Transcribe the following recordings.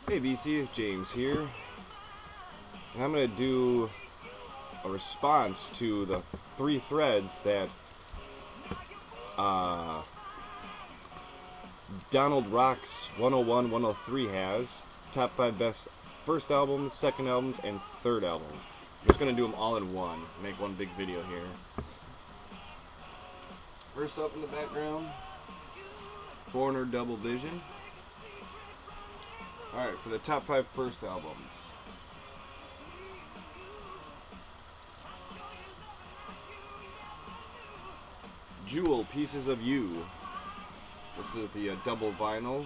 Hey BC, James here, and I'm going to do a response to the three threads that uh, Donald Rocks 101 103 has. Top 5 best first albums, second albums, and third albums. I'm just going to do them all in one, make one big video here. First up in the background, Foreigner Double Vision. Alright, for the top 5 first albums. Jewel, Pieces of You. This is the double vinyl.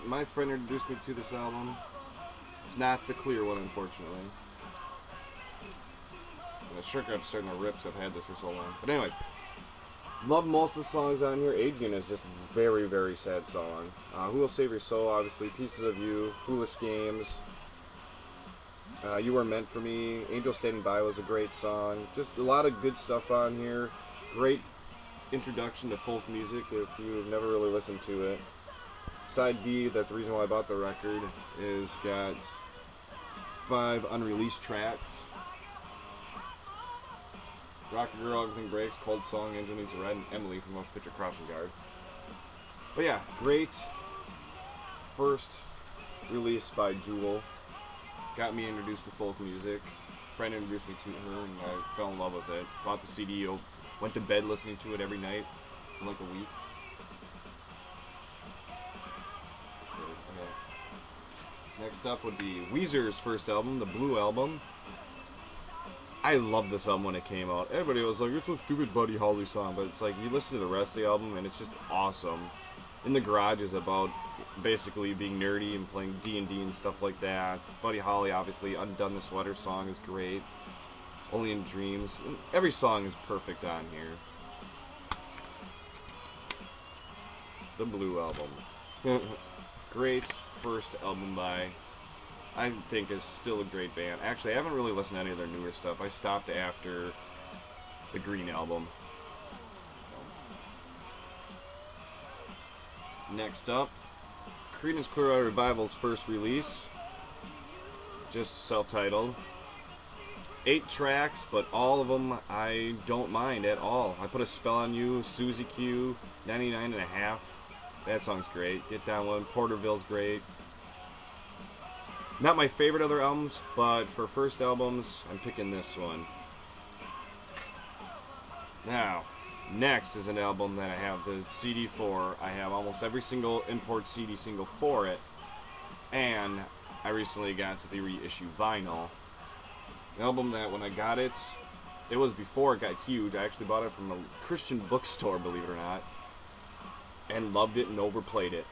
My friend introduced me to this album. It's not the clear one, unfortunately. And the sugar I'm starting to rip, so I've had this for so long. But anyways, love most of the songs on here. Adrian is just a very, very sad song. Who Will Save Your Soul, obviously. Pieces of You, Foolish Games. You Were Meant for Me. Angel Standing By was a great song. Just a lot of good stuff on here. Great introduction to folk music if you've never really listened to it. Side B, that's the reason why I bought the record, is got 5 unreleased tracks. Rocket Girl, Everything Breaks, Cold Song, Angel Needs a Ride, and Emily from Motion Picture Crossing Guard. But yeah, great first release by Jewel. Got me introduced to folk music. A friend introduced me to her and I fell in love with it. Bought the CD, went to bed listening to it every night for like a week. Next up would be Weezer's first album, the Blue Album. I loved this album when it came out. Everybody was like, it's so stupid Buddy Holly song, but it's like, you listen to the rest of the album and it's just awesome. In the Garage is about basically being nerdy and playing D&D and stuff like that. Buddy Holly, obviously, Undone the Sweater song is great. Only in Dreams. Every song is perfect on here. The Blue Album. Great first album by, I think, is still a great band. Actually, I haven't really listened to any of their newer stuff. I stopped after the Green Album. Next up, Creedence Clearwater Revival's first release. Just self-titled. 8 tracks, but all of them I don't mind at all. I Put a Spell on You, Susie Q, 99 and a Half. That song's great. Get Down One, Porterville's great. Not my favorite other albums, but for first albums, I'm picking this one. Now, next is an album that I have the CD for. I have almost every single import CD single for it, and I recently got to the reissue vinyl. An album that when I got it, it was before it got huge. I actually bought it from a Christian bookstore, believe it or not, and loved it and overplayed it.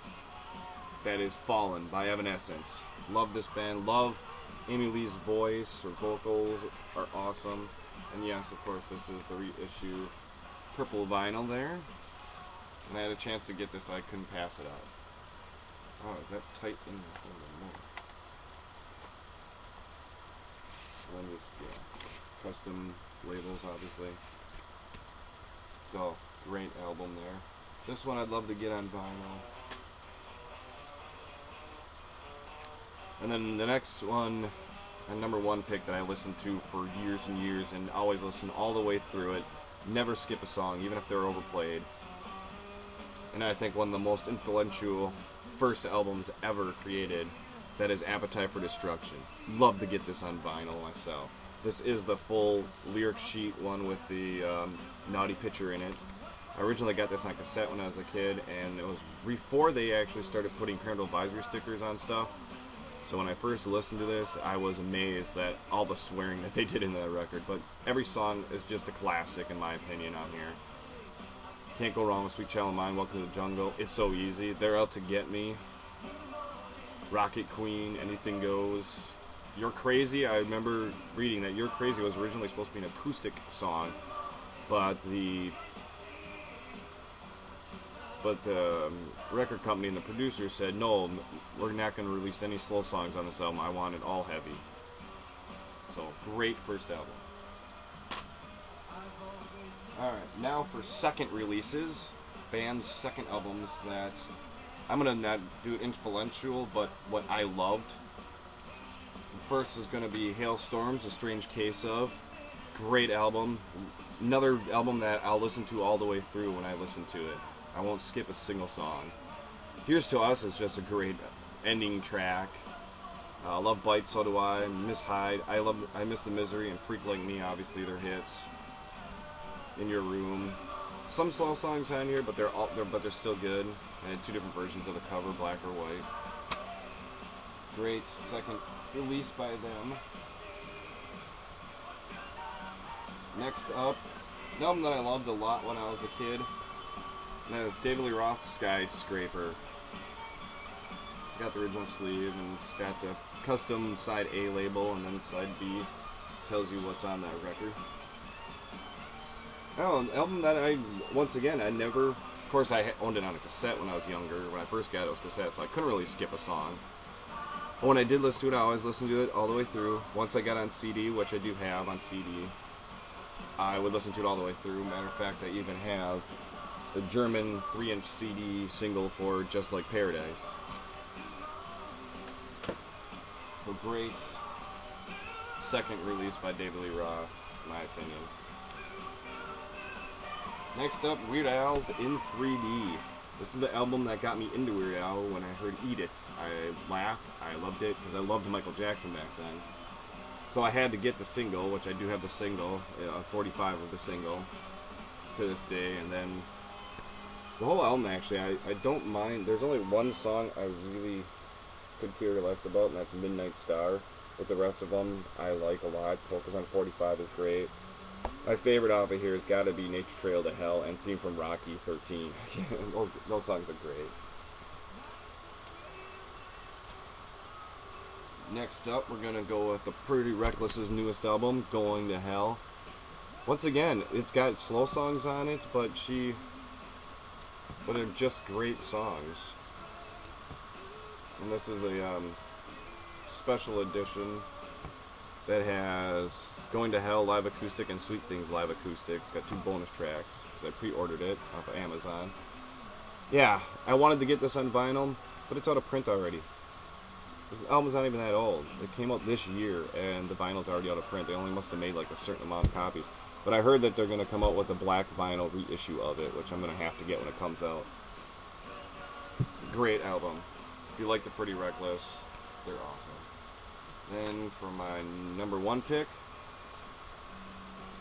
That is Fallen by Evanescence. Love this band. Love Amy Lee's voice. Her vocals are awesome. And yes, of course, this is the reissue purple vinyl there. And I had a chance to get this, so I couldn't pass it up. Oh, is that tight in there? And then just, yeah, custom labels, obviously. So, great album there. This one I'd love to get on vinyl. And then the next one, a number 1 pick that I listened to for years and years and always listen all the way through it. Never skip a song, even if they're overplayed. And I think one of the most influential first albums ever created, that is Appetite for Destruction. Love to get this on vinyl myself. This is the full lyric sheet one with the naughty picture in it. I originally got this on cassette when I was a kid, and it was before they actually started putting parental advisory stickers on stuff. So when I first listened to this, I was amazed at all the swearing that they did in that record. But every song is just a classic, in my opinion, on here. Can't go wrong with Sweet Child of Mine, Welcome to the Jungle, It's So Easy, They're Out to Get Me, Rocket Queen, Anything Goes. You're Crazy, I remember reading that You're Crazy was originally supposed to be an acoustic song, but the record company and the producer said, no, we're not going to release any slow songs on this album. I want it all heavy. So, great first album. Alright, now for second releases. Band's second albums that I'm gonna not do it influential, but what I loved. First is gonna be Hailstorms, A Strange Case of. Great album. Another album that I'll listen to all the way through when I listen to it. I won't skip a single song. Here's to Us is just a great ending track. Love Bite, so do I. Miss Hyde, I Miss the Misery, and Freak Like Me, obviously they're hits. In Your Room. Some slow songs on here, but they're still good. I had two different versions of the cover, black or white. Great second release by them. Next up, an album that I loved a lot when I was a kid, and that is David Lee Roth's Skyscraper. It's got the original sleeve, and it's got the custom side A label, and then side B tells you what's on that record. Oh, an album that I never, of course I owned it on a cassette when I was younger. When I first got it, it was cassette, so I couldn't really skip a song. But when I did listen to it, I always listened to it all the way through. Once I got on CD, which I do have on CD, I would listen to it all the way through. Matter of fact, I even have the German 3-inch CD single for Just Like Paradise. So great second release by David Lee Roth, in my opinion. Next up, Weird Al's In 3D. This is the album that got me into Weird Al when I heard Eat It. I laughed, I loved it, because I loved Michael Jackson back then. So I had to get the single, which I do have the single, 45 of the single, to this day. And then the whole album, actually, I don't mind. There's only one song I really could care less about, and that's Midnight Star. But the rest of them I like a lot. Focus on 45 is great. My favorite off of here has got to be Nature Trail to Hell and Theme from Rocky 13. those songs are great. Next up, we're going to go with the Pretty Reckless's newest album, Going to Hell. Once again, it's got slow songs on it, but they're just great songs. And this is a special edition that has Going to Hell live acoustic and Sweet Things live acoustic. It's got 2 bonus tracks because I pre-ordered it off of Amazon. Yeah, I wanted to get this on vinyl, but it's out of print already. This album's not even that old. It came out this year, and the vinyl's already out of print. They only must have made like a certain amount of copies. But I heard that they're going to come out with a black vinyl reissue of it, which I'm going to have to get when it comes out. Great album. If you like the Pretty Reckless, they're awesome. Then for my number 1 pick,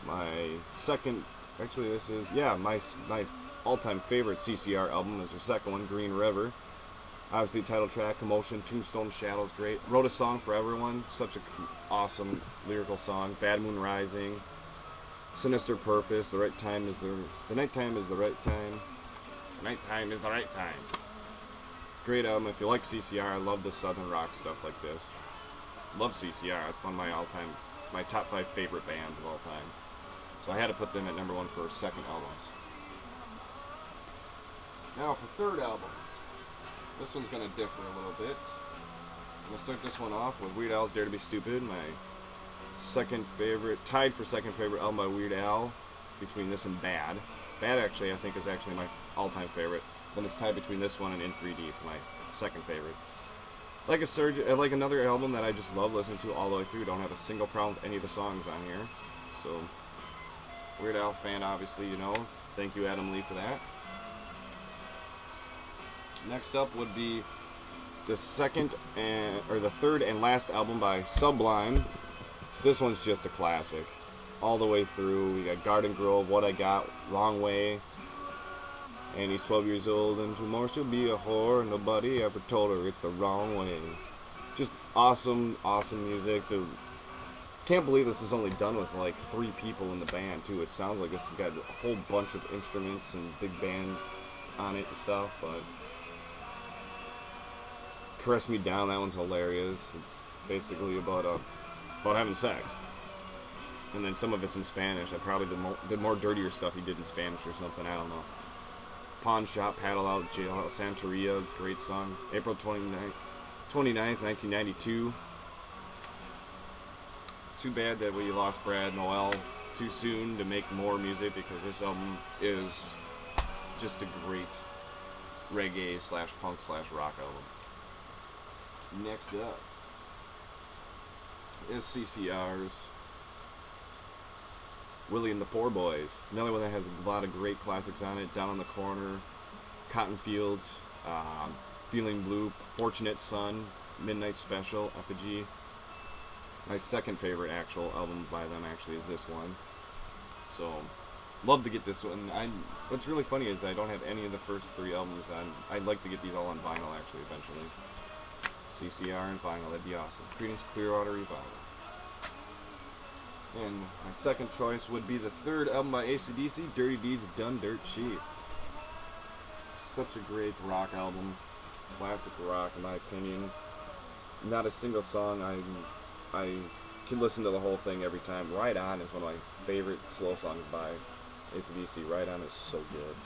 my second, actually this is, yeah, my all-time favorite CCR album is their second one, Green River. Obviously, title track, Commotion, Tombstone Shadows, great. Wrote a Song for Everyone, such an awesome lyrical song. Bad Moon Rising, Sinister Purpose, The Nighttime is the Right Time. The Nighttime is the Right Time. Great album. If you like CCR, I love the Southern rock stuff like this. Love CCR. It's one of my top 5 favorite bands of all time. So I had to put them at number 1 for second albums. Now for third albums. This one's going to differ a little bit. I'm going to start this one off with Weird Al's Dare to Be Stupid, my second favorite, tied for second favorite album by Weird Al, between this and Bad. Bad, actually, I think is actually my all-time favorite. Then it's tied between this one and In 3D for my second favorite. Like another album that I just love listening to all the way through. Don't have a single problem with any of the songs on here. So, Weird Al fan, obviously, you know. Thank you, Adam Lee, for that. Next up would be the third and last album by Sublime. This one's just a classic. All the way through. We got Garden Grove, What I Got, Wrong Way. And he's 12 years old, and tomorrow she'll be a whore. Nobody ever told her it's the wrong way. Just awesome, awesome music. Can't believe this is only done with like 3 people in the band, too. It sounds like this has got a whole bunch of instruments and big band on it and stuff, but Caress Me Down, that one's hilarious. It's basically about having sex. And then some of it's in Spanish. I probably did more dirtier stuff he did in Spanish or something, I don't know. Pawn Shop, Paddle Out, Jailhouse, Santeria, great song. April 29th, 1992. Too bad that we lost Brad Noel too soon to make more music, because this album is just a reggae slash punk slash rock album. Next up is CCR's Willie and the Poor Boys. Another one that has a lot of great classics on it. Down on the Corner, Cotton Fields, Feeling Blue, Fortunate Son, Midnight Special, Effigy. My second favorite actual album by them actually is this one. So, love to get this one. What's really funny is I don't have any of the first 3 albums on. I'd like to get these all on vinyl actually eventually. CCR and vinyl, that'd be awesome. Creedence Clearwater Revival. And my second choice would be the 3rd album by AC/DC, Dirty Deeds Done Dirt Cheap. Such a great rock album. Classic rock in my opinion. Not a single song I can listen to the whole thing every time. Ride On is one of my favorite slow songs by AC/DC. Ride On is so good.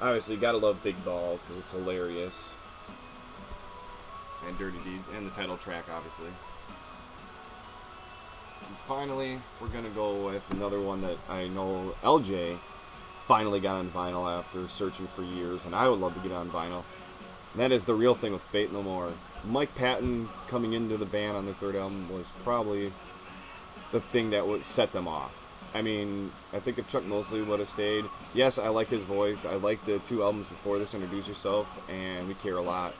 Obviously, you gotta love Big Balls because it's hilarious. And Dirty Deeds, and the title track, obviously. And finally, we're gonna go with another one that I know LJ finally got on vinyl after searching for years, and I would love to get on vinyl. And that is The Real Thing with Faith No More. Mike Patton coming into the band on their 3rd album was probably the thing that would set them off. I mean, I think if Chuck Mosley would have stayed, yes, I like his voice. I like the 2 albums before this, Introduce Yourself and We Care a Lot.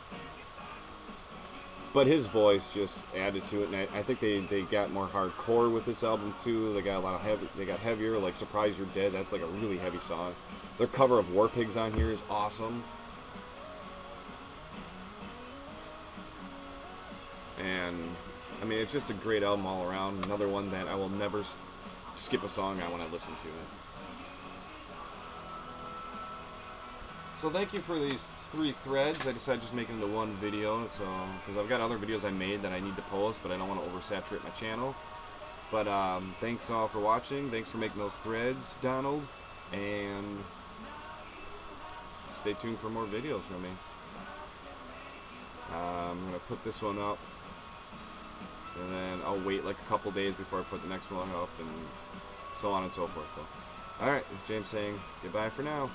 But his voice just added to it, and I think they got more hardcore with this album too. They got a lot of heavy. They got heavier, like "Surprise You're Dead." That's like a really heavy song. Their cover of War Pigs on here is awesome. And I mean, it's just a great album all around. Another one that I will never skip a song on when I listen to it. So thank you for these 3 threads. I decided just make it into one video, so because I've got other videos I made that I need to post, but I don't want to oversaturate my channel. But thanks all for watching. Thanks for making those threads, Donald, and stay tuned for more videos from me. I'm gonna put this one up, and then I'll wait like a couple days before I put the next one up, and so on and so forth. So, all right, James saying goodbye for now.